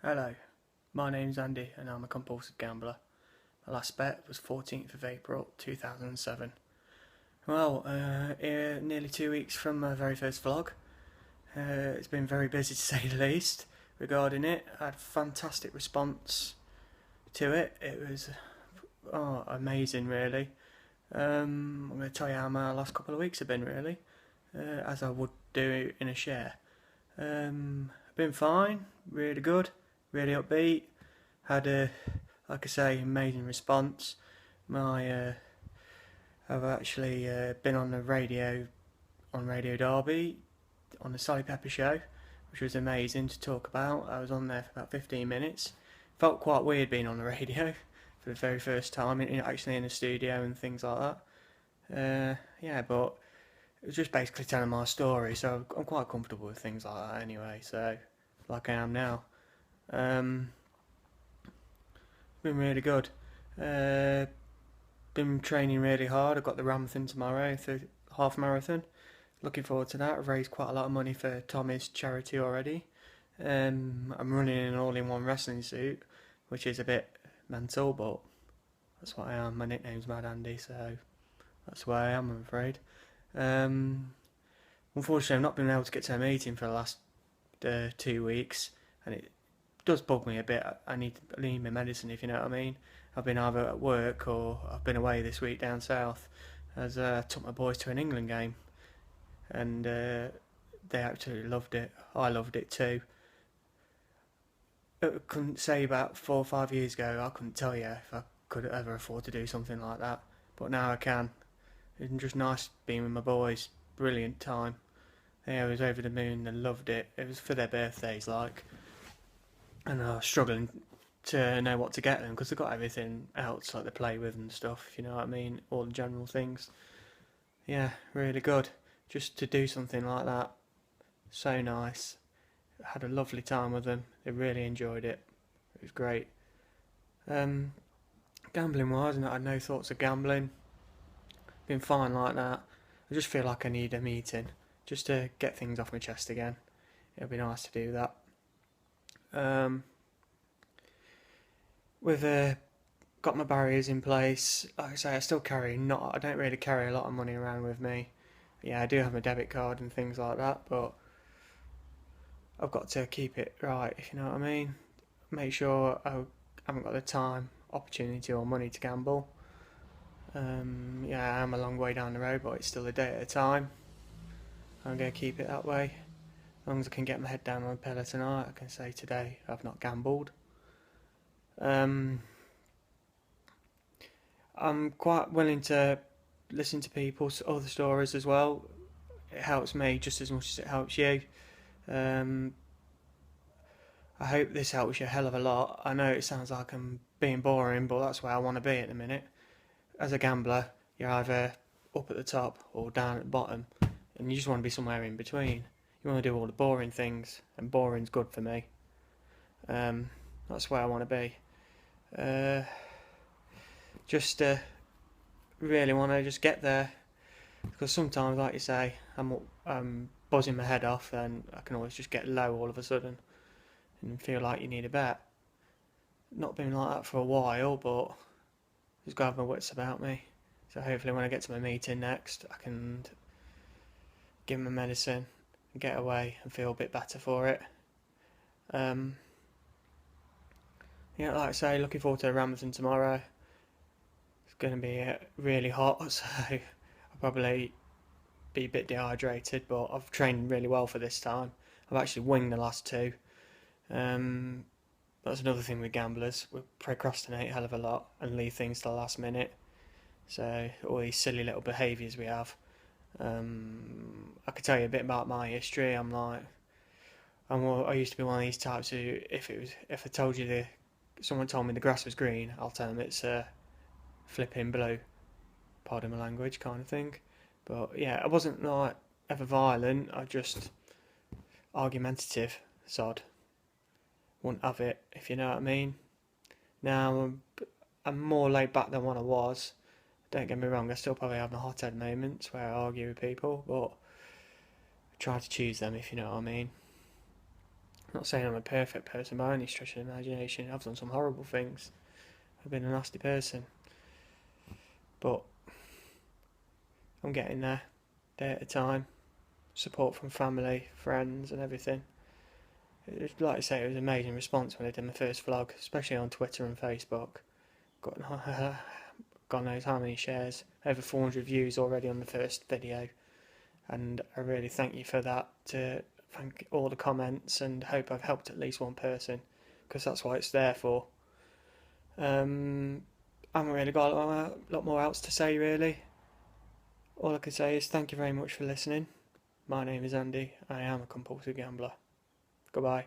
Hello, my name's Andy and I'm a compulsive gambler. My last bet was 14th of April 2007. Well, nearly 2 weeks from my very first vlog. It's been very busy to say the least regarding it. I had a fantastic response to it. It was amazing really. I'm going to tell you how my last couple of weeks have been really, as I would do in a share. Been fine, really good, really upbeat. Had a, like I say, amazing response. I've actually been on the radio, on Radio Derby, on the Sally Pepper show, which was amazing to talk about. I was on there for about 15 minutes. Felt quite weird being on the radio for the very first time, actually in the studio and things like that. Yeah, but it was just basically telling my story, so I'm quite comfortable with things like that anyway, so like I am now. Been really good. Been training really hard. I've got the marathon tomorrow, the half marathon. Looking forward to that. I've raised quite a lot of money for Tommy's charity already. I'm running in an all-in-one wrestling suit, which is a bit mental, but that's what I am. My nickname's Mad Andy, so that's where I am, I'm afraid. Unfortunately, I've not been able to get to a meeting for the last 2 weeks, and it does bug me a bit. I need my medicine, if you know what I mean. I've been either at work or I've been away this week down south, as I took my boys to an England game, and they absolutely loved it. I loved it too. I couldn't say about 4 or 5 years ago, I couldn't tell you if I could ever afford to do something like that, but now I can. It's just nice being with my boys. Brilliant time. Yeah, I was over the moon. They loved it. It was for their birthdays, like, and I was struggling to know what to get them because they've got everything else like they play with and stuff. If you know what I mean, all the general things. Yeah, really good. Just to do something like that, so nice. Had a lovely time with them. They really enjoyed it. It was great. Gambling wise, I had no thoughts of gambling. Been fine like that. I just feel like I need a meeting just to get things off my chest again. It'll be nice to do that. With got my barriers in place. Like I say, I still carry not. I don't really carry a lot of money around with me. Yeah, I do have my debit card and things like that, but I've got to keep it right, if you know what I mean. Make sure I haven't got the time, opportunity, or money to gamble. Yeah, I'm a long way down the road, but it's still a day at a time. I'm going to keep it that way. As long as I can get my head down on the pillow tonight, I can say today I've not gambled. I'm quite willing to listen to people's other stories as well. It helps me just as much as it helps you. I hope this helps you a hell of a lot. I know it sounds like I'm being boring, but that's where I want to be at the minute. As a gambler, you're either up at the top or down at the bottom, and you just want to be somewhere in between. You want to do all the boring things, and boring's good for me. That's where I want to be. Just really want to just get there, because sometimes, like you say, I'm buzzing my head off, and I can always just get low all of a sudden and feel like you need a bet. Not been like that for a while, but just got to have my wits about me. So hopefully when I get to my meeting next, I can give my medicine and get away and feel a bit better for it. Yeah, like I say, looking forward to the marathon tomorrow. It's going to be really hot, so I'll probably be a bit dehydrated, but I've trained really well for this time. I've actually winged the last two. That's another thing with gamblers. We procrastinate a hell of a lot and leave things to the last minute. So all these silly little behaviours we have. I could tell you a bit about my history. I used to be one of these types who, if I told you someone told me the grass was green, I'll tell them it's flipping blue. Pardon my language, kind of thing. But yeah, I wasn't like ever violent. I just argumentative sod. Wouldn't have it, if you know what I mean. Now I'm more laid back than what I was. Don't get me wrong, I still probably have my hothead moments where I argue with people, but I try to choose them, if you know what I mean. Not saying I'm a perfect person by any stretch of the imagination. I've done some horrible things. I've been a nasty person, but I'm getting there, day at a time. Support from family, friends, and everything. Like I say, it was an amazing response when I did my first vlog, especially on Twitter and Facebook. Got God knows how many shares, over 400 views already on the first video, and I really thank you for that. To thank all the comments, and hope I've helped at least one person, because that's what it's there for. I haven't really got a lot more else to say really. All I can say is thank you very much for listening. My name is Andy. I am a compulsive gambler. Goodbye.